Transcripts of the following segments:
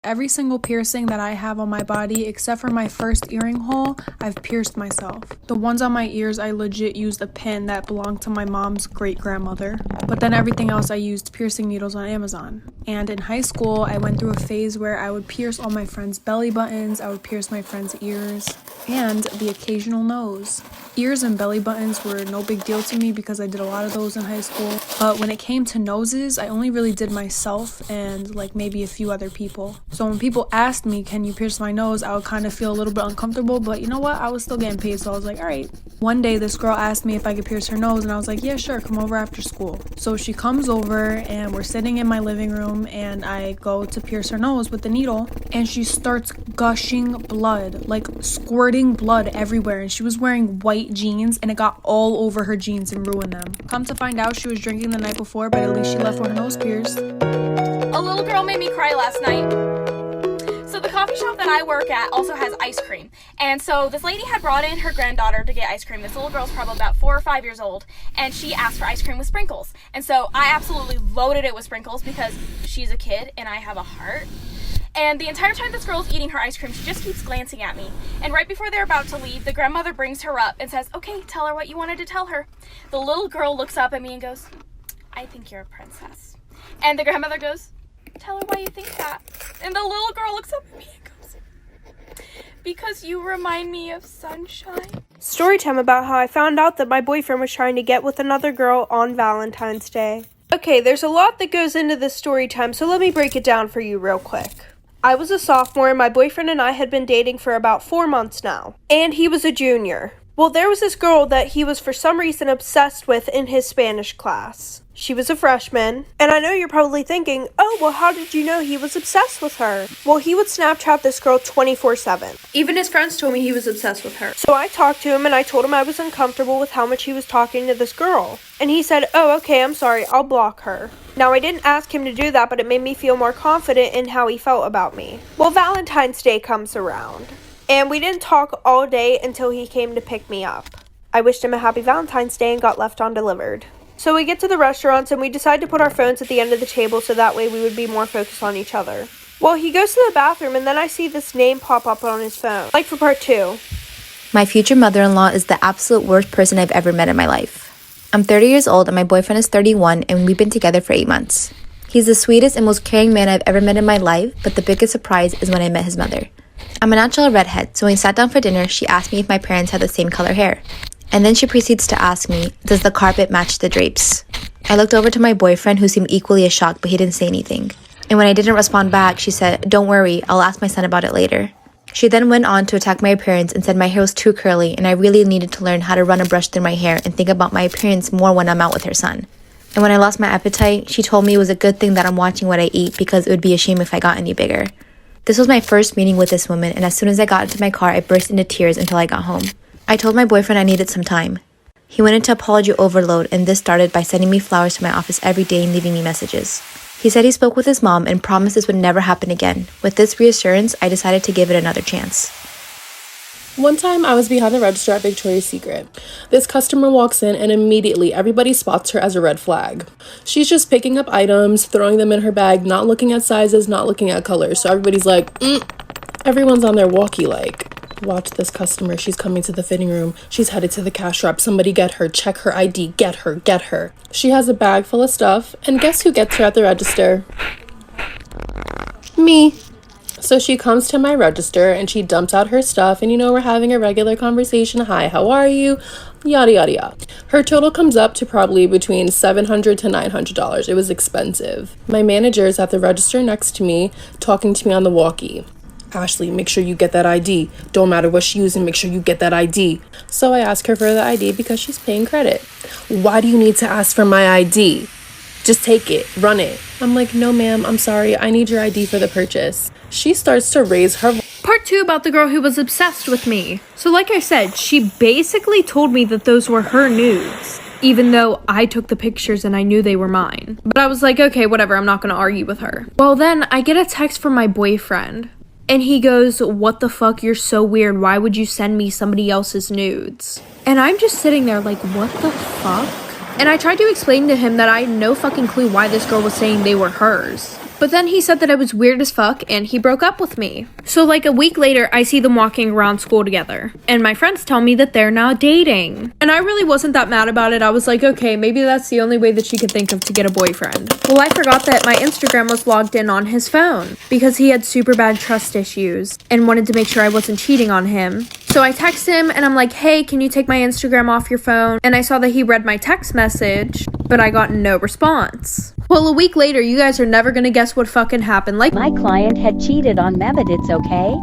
Every single piercing that I have on my body, except for my first earring hole, I've pierced myself. The ones on my ears, I legit used a pin that belonged to my mom's great-grandmother. But then everything else, I used piercing needles on Amazon. And in high school, I went through a phase where I would pierce all my friends' belly buttons, I would pierce my friends' ears, and the occasional nose. Ears and belly buttons were no big deal to me because I did a lot of those in high school. But when it came to noses, I only really did myself and like maybe a few other people. So when people asked me, can you pierce my nose, I would kind of feel a little bit uncomfortable, but you know what? I was still getting paid, so I was like, all right. One day, this girl asked me if I could pierce her nose, and I was like, yeah, sure, come over after school. So she comes over, and we're sitting in my living room, and I go to pierce her nose with the needle, and she starts gushing blood, like squirting blood everywhere, and she was wearing white jeans, and it got all over her jeans and ruined them. Come to find out, she was drinking the night before, but at least she left with her nose pierced. A little girl made me cry last night. So the coffee shop that I work at also has ice cream. And so this lady had brought in her granddaughter to get ice cream. This little girl's probably about 4 or 5 years old. And she asked for ice cream with sprinkles. And so I absolutely loaded it with sprinkles because she's a kid and I have a heart. And the entire time this girl's eating her ice cream, she just keeps glancing at me. And right before they're about to leave, the grandmother brings her up and says, okay, tell her what you wanted to tell her. The little girl looks up at me and goes, I think you're a princess. And the grandmother goes, tell her why you think that. And the little girl looks up at me and goes, because you remind me of sunshine. Storytime about how I found out that my boyfriend was trying to get with another girl on Valentine's Day. Okay, there's a lot that goes into this story time, so let me break it down for you real quick. I was a sophomore and my boyfriend and I had been dating for about 4 months now. And he was a junior. Well, there was this girl that he was for some reason obsessed with in his Spanish class. She was a freshman, and I know you're probably thinking, oh, well, how did you know he was obsessed with her? Well, he would Snapchat this girl 24/7. Even his friends told me he was obsessed with her. So I talked to him, and I told him I was uncomfortable with how much he was talking to this girl. And he said, oh, okay, I'm sorry, I'll block her. Now, I didn't ask him to do that, but it made me feel more confident in how he felt about me. Well, Valentine's Day comes around, and we didn't talk all day until he came to pick me up. I wished him a happy Valentine's Day and got left undelivered. So we get to the restaurants and we decide to put our phones at the end of the table so that way we would be more focused on each other. Well, he goes to the bathroom and then I see this name pop up on his phone. Like for part 2. My future mother-in-law is the absolute worst person I've ever met in my life. I'm 30 years old and my boyfriend is 31 and we've been together for 8 months. He's the sweetest and most caring man I've ever met in my life, but the biggest surprise is when I met his mother. I'm a natural redhead, so when we sat down for dinner, she asked me if my parents had the same color hair. And then she proceeds to ask me, does the carpet match the drapes? I looked over to my boyfriend who seemed equally as shocked, but he didn't say anything. And when I didn't respond back, she said, don't worry, I'll ask my son about it later. She then went on to attack my appearance and said my hair was too curly and I really needed to learn how to run a brush through my hair and think about my appearance more when I'm out with her son. And when I lost my appetite, she told me it was a good thing that I'm watching what I eat because it would be a shame if I got any bigger. This was my first meeting with this woman, and as soon as I got into my car, I burst into tears until I got home. I told my boyfriend I needed some time. He went into apology overload, and this started by sending me flowers to my office every day and leaving me messages. He said he spoke with his mom and promised this would never happen again. With this reassurance, I decided to give it another chance. One time I was behind the register at Victoria's Secret. This customer walks in and immediately everybody spots her as a red flag. She's just picking up items, throwing them in her bag, not looking at sizes, not looking at colors. So everybody's like, everyone's on their walkie like, watch this customer, she's coming to the fitting room, she's headed to the cash wrap, somebody get her, check her ID, get her. She has a bag full of stuff, and guess who gets her at the register? Me. So she comes to my register and she dumps out her stuff and we're having a regular conversation. Hi, how are you? Yada, yada, yada. Her total comes up to probably between $700 to $900. It was expensive. My manager is at the register next to me talking to me on the walkie. Ashley, make sure you get that ID. Don't matter what she's using, make sure you get that ID. So I ask her for the ID because she's paying credit. Why do you need to ask for my ID? Just take it, run it. I'm like, no ma'am, I'm sorry, I need your ID for the purchase. She starts to raise her Part 2 about the girl who was obsessed with me. So like I said, she basically told me that those were her nudes, even though I took the pictures and I knew they were mine. But I was like, okay, whatever, I'm not gonna argue with her. Well, then I get a text from my boyfriend. And he goes, what the fuck, you're so weird, why would you send me somebody else's nudes? And I'm just sitting there like, what the fuck? And I tried to explain to him that I had no fucking clue why this girl was saying they were hers. But then he said that it was weird as fuck and he broke up with me. So like a week later, I see them walking around school together. And my friends tell me that they're now dating. And I really wasn't that mad about it. I was like, okay, maybe that's the only way that she could think of to get a boyfriend. Well, I forgot that my Instagram was logged in on his phone because he had super bad trust issues and wanted to make sure I wasn't cheating on him. So I text him and I'm like, hey, can you take my Instagram off your phone? And I saw that he read my text message, but I got no response. Well, a week later, you guys are never gonna guess what fucking happened. Like, My client had cheated on me, but it's okay.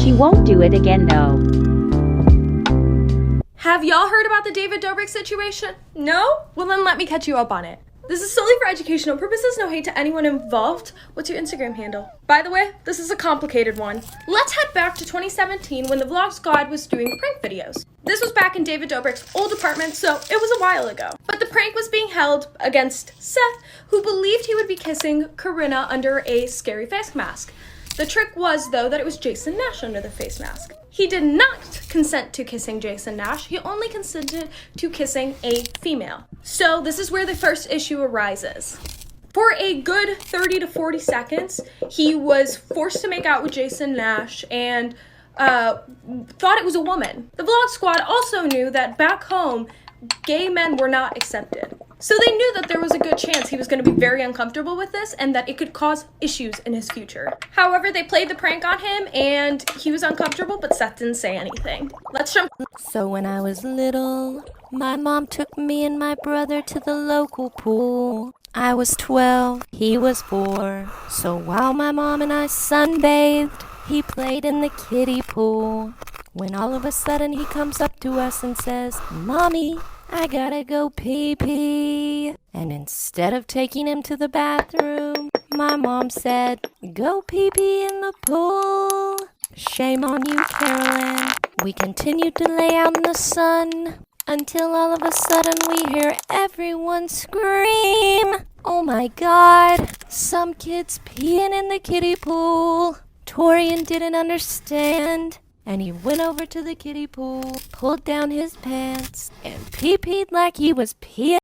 She won't do it again, no. Have y'all heard about the David Dobrik situation? No? Well then let me catch you up on it. This is solely for educational purposes, no hate to anyone involved. What's your Instagram handle? By the way, this is a complicated one. Let's head back to 2017 when the Vlog Squad was doing prank videos. This was back in David Dobrik's old apartment, so it was a while ago. But the prank was being held against Seth, who believed he would be kissing Corinna under a scary face mask. The trick was, though, that it was Jason Nash under the face mask. He did not consent to kissing Jason Nash. He only consented to kissing a female. So this is where the first issue arises. For a good 30 to 40 seconds, he was forced to make out with Jason Nash and thought it was a woman. The Vlog Squad also knew that back home, gay men were not accepted. So they knew that there was a good chance he was going to be very uncomfortable with this and that it could cause issues in his future. However, they played the prank on him and he was uncomfortable, but Seth didn't say anything. Let's jump. So when I was little, my mom took me and my brother to the local pool. I was 12, he was 4. So while my mom and I sunbathed, he played in the kiddie pool. When all of a sudden he comes up to us and says, "Mommy, I gotta go pee-pee." And instead of taking him to the bathroom, my mom said, "Go pee-pee in the pool." Shame on you, Carolyn. We continued to lay out in the sun until all of a sudden we hear everyone scream. Oh my God, some kids peeing in the kiddie pool. Torian didn't understand. And he went over to the kiddie pool, pulled down his pants, and pee-peed like he was peeing.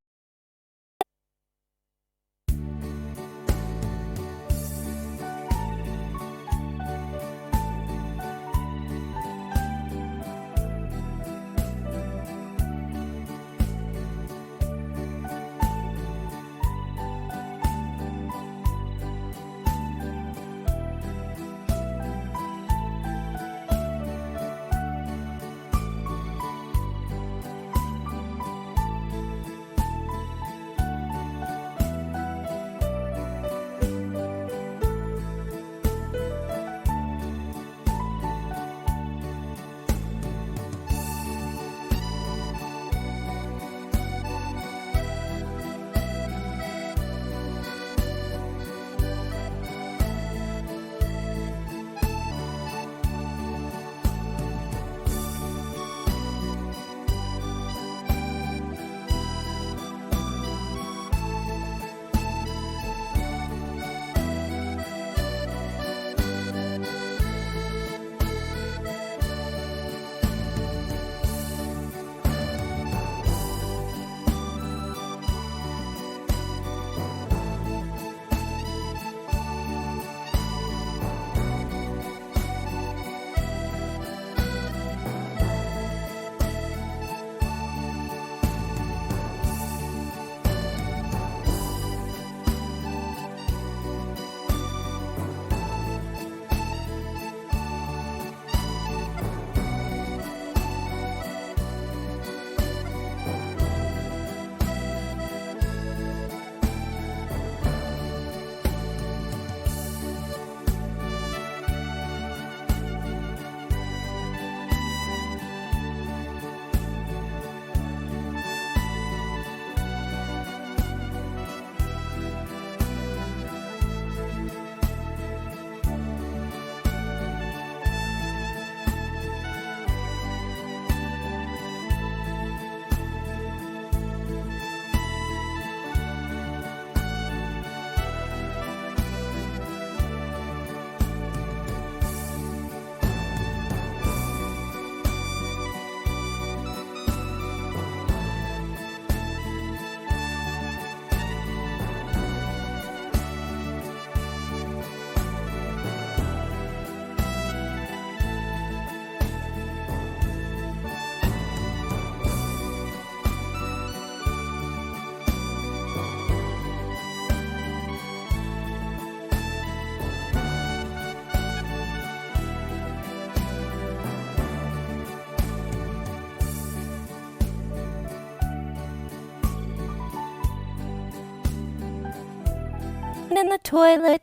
in the toilet.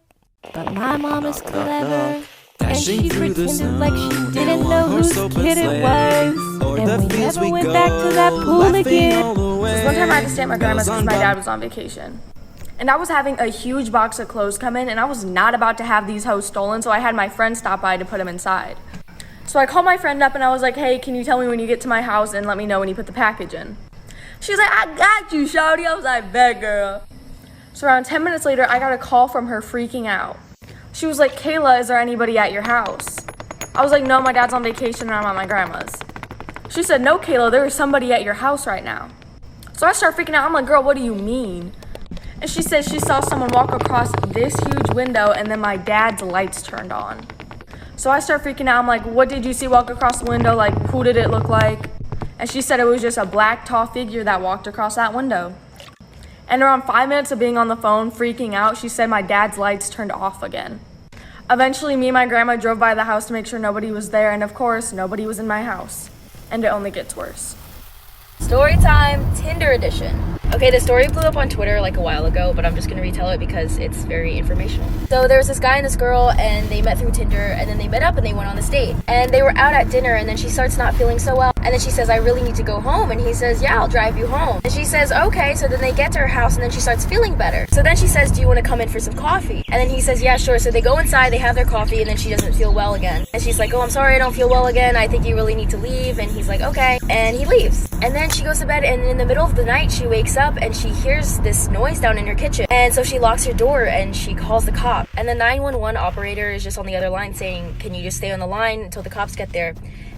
But my mom is clever, and she pretended like she didn't know whose kid it was. And we never went back to that pool again. One time I had to stay at my grandma's because my dad was on vacation. And I was having a huge box of clothes come in, and I was not about to have these hoes stolen, so I had my friend stop by to put them inside. So I called my friend up and I was like, hey, can you tell me when you get to my house and let me know when you put the package in? She's like, I got you, shawty. I was like, bet, girl. So around 10 minutes later, I got a call from her freaking out. She was like, Kayla, is there anybody at your house? I was like, no, my dad's on vacation and I'm at my grandma's. She said, no, Kayla, there is somebody at your house right now. So I start freaking out. I'm like, girl, what do you mean? And she said she saw someone walk across this huge window and then my dad's lights turned on. So I start freaking out. I'm like, what did you see walk across the window? Like, who did it look like? And she said it was just a black, tall figure that walked across that window. And around 5 minutes of being on the phone, freaking out, she said my dad's lights turned off again. Eventually, me and my grandma drove by the house to make sure nobody was there, and of course, nobody was in my house. And it only gets worse. Storytime Tinder edition. Okay, the story blew up on Twitter like a while ago, but I'm just gonna retell it because it's very informational. So there was this guy and this girl, and they met through Tinder, and then they met up and they went on this date. And they were out at dinner, and then she starts not feeling so well. And then she says, I really need to go home. And he says, yeah, I'll drive you home. And she says, okay. So then they get to her house, and then she starts feeling better. So then she says, do you want to come in for some coffee? And then he says, yeah, sure. So they go inside, they have their coffee, and then she doesn't feel well again. And she's like, oh, I'm sorry, I don't feel well again. I think you really need to leave. And he's like, okay. And he leaves. And then she goes to bed, and in the middle of the night, she wakes up, and she hears this noise down in her kitchen. And so she locks her door, and she calls the cop. And the 911 operator is just on the other line saying, can you just stay on the line until the cops get there?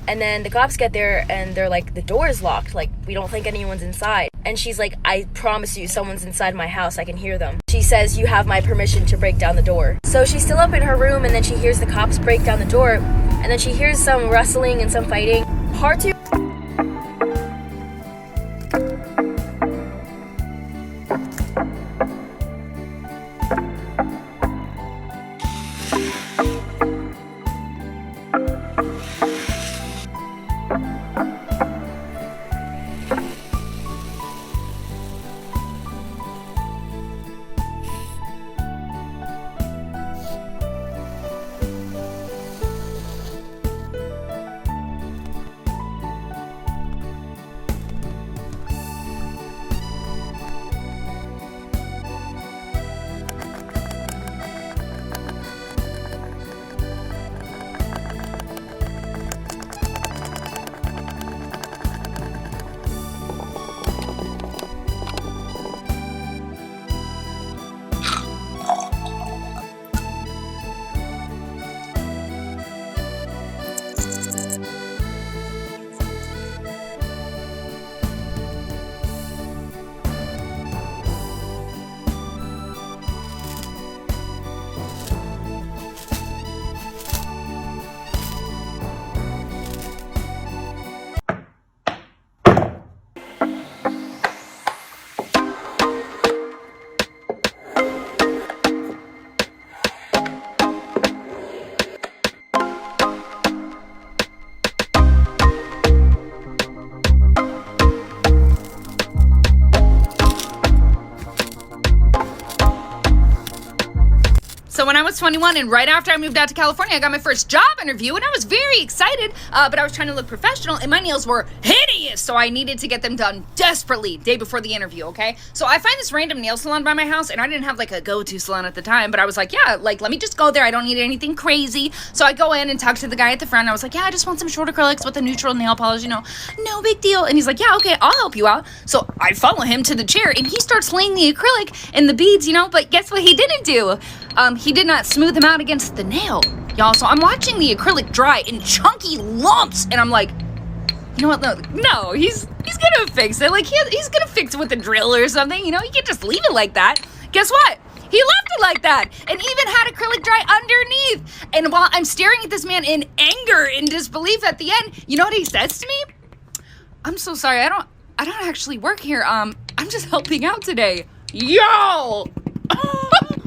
And then the cops get there and they're like, the door is locked. Like, we don't think anyone's inside. And she's like, I promise you, someone's inside my house. I can hear them. She says, you have my permission to break down the door. So she's still up in her room, and then she hears the cops break down the door. And then she hears some rustling and some fighting. Hard to So when I was 21 and right after I moved out to California, I got my first job interview and I was very excited, but I was trying to look professional and my nails were hideous, so I needed to get them done desperately day before the interview, okay? So I find this random nail salon by my house and I didn't have like a go-to salon at the time, but I was like, yeah, like let me just go there. I don't need anything crazy. So I go in and talk to the guy at the front. I was like, yeah, I just want some short acrylics with a neutral nail polish, you know, no big deal. And he's like, yeah, okay, I'll help you out. So I follow him to the chair and he starts laying the acrylic and the beads, you know, but guess what he didn't do? He did not smooth them out against the nail, y'all. So I'm watching the acrylic dry in chunky lumps, and I'm like, you know what? No, he's gonna fix it. Like he's gonna fix it with a drill or something. You know, you can't just leave it like that. Guess what? He left it like that, and even had acrylic dry underneath. And while I'm staring at this man in anger and disbelief at the end, you know what he says to me? I'm so sorry. I don't actually work here. I'm just helping out today. Yo.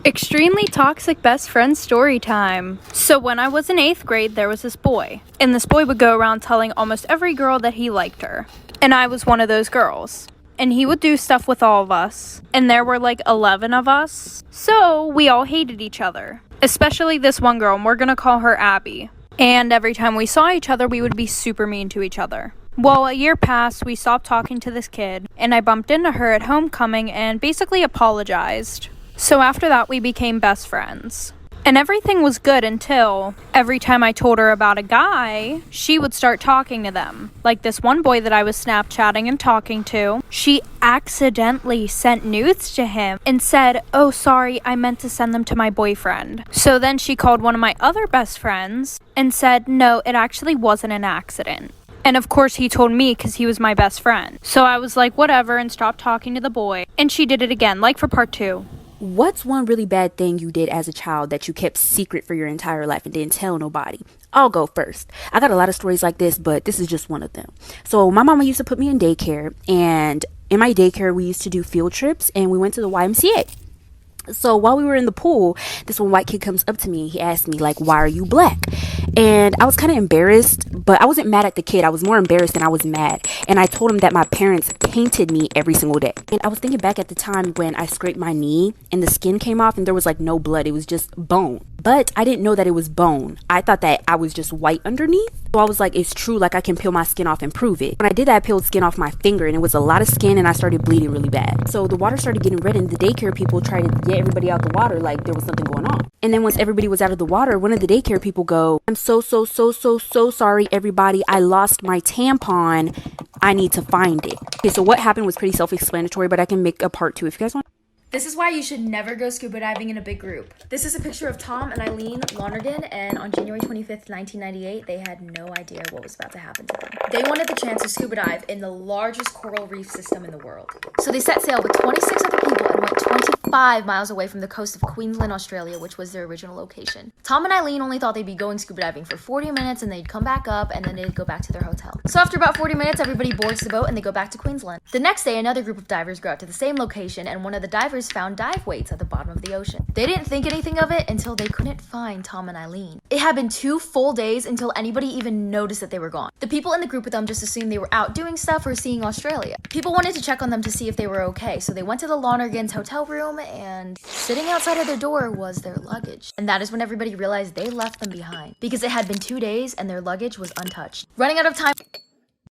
Extremely toxic best friend story time. So when I was in 8th grade, there was this boy. And this boy would go around telling almost every girl that he liked her. And I was one of those girls. and he would do stuff with all of us. And there were like 11 of us. So we all hated each other. Especially this one girl, and we're gonna call her Abby. And every time we saw each other, we would be super mean to each other. Well, a year passed, we stopped talking to this kid, and I bumped into her at homecoming and basically apologized. So after that, we became best friends. And everything was good until every time I told her about a guy, she would start talking to them. Like this one boy that I was Snapchatting and talking to, she accidentally sent nudes to him and said, "Oh, sorry, I meant to send them to my boyfriend." So then she called one of my other best friends and said, "No, it actually wasn't an accident." And of course he told me because he was my best friend. So I was like, whatever, and stopped talking to the boy. And she did it again, like for part 2. What's one really bad thing you did as a child that you kept secret for your entire life and didn't tell nobody? I'll go first. I got a lot of stories like this, but this is just one of them. So my mama used to put me in daycare, and in my daycare we used to do field trips, and we went to the YMCA. So while we were in the pool, this one white kid comes up to me. He asked me, like, "Why are you black?" And I was kind of embarrassed, but I wasn't mad at the kid. I was more embarrassed than I was mad. And I told him that my parents painted me every single day. And I was thinking back at the time when I scraped my knee and the skin came off and there was like no blood. It was just bone. But I didn't know that it was bone. I thought that I was just white underneath. So I was like, it's true, like I can peel my skin off and prove it. When I did that, I peeled skin off my finger and it was a lot of skin and I started bleeding really bad. So the water started getting red and the daycare people tried to get everybody out the water like there was something going on. And then once everybody was out of the water, one of the daycare people go, "I'm so sorry, everybody. I lost my tampon. I need to find it." Okay, so what happened was pretty self-explanatory, but I can make a part 2 if you guys want. This is why you should never go scuba diving in a big group. This is a picture of Tom and Eileen Lonergan, and on January 25th, 1998, they had no idea what was about to happen to them. They wanted the chance to scuba dive in the largest coral reef system in the world. So they set sail with 26 other people and went 25 miles away from the coast of Queensland, Australia, which was their original location. Tom and Eileen only thought they'd be going scuba diving for 40 minutes and they'd come back up and then they'd go back to their hotel. So after about 40 minutes, everybody boards the boat and they go back to Queensland. The next day, another group of divers go out to the same location, and one of the divers found dive weights at the bottom of the ocean. They didn't think anything of it until they couldn't find Tom and Eileen. It had been 2 full days until anybody even noticed that they were gone. The people in the group with them just assumed they were out doing stuff or seeing Australia. People wanted to check on them to see if they were okay, so they went to the Lonergan's hotel room, and sitting outside of their door was their luggage. And that is when everybody realized they left them behind, because it had been 2 days and their luggage was untouched. Running out of time.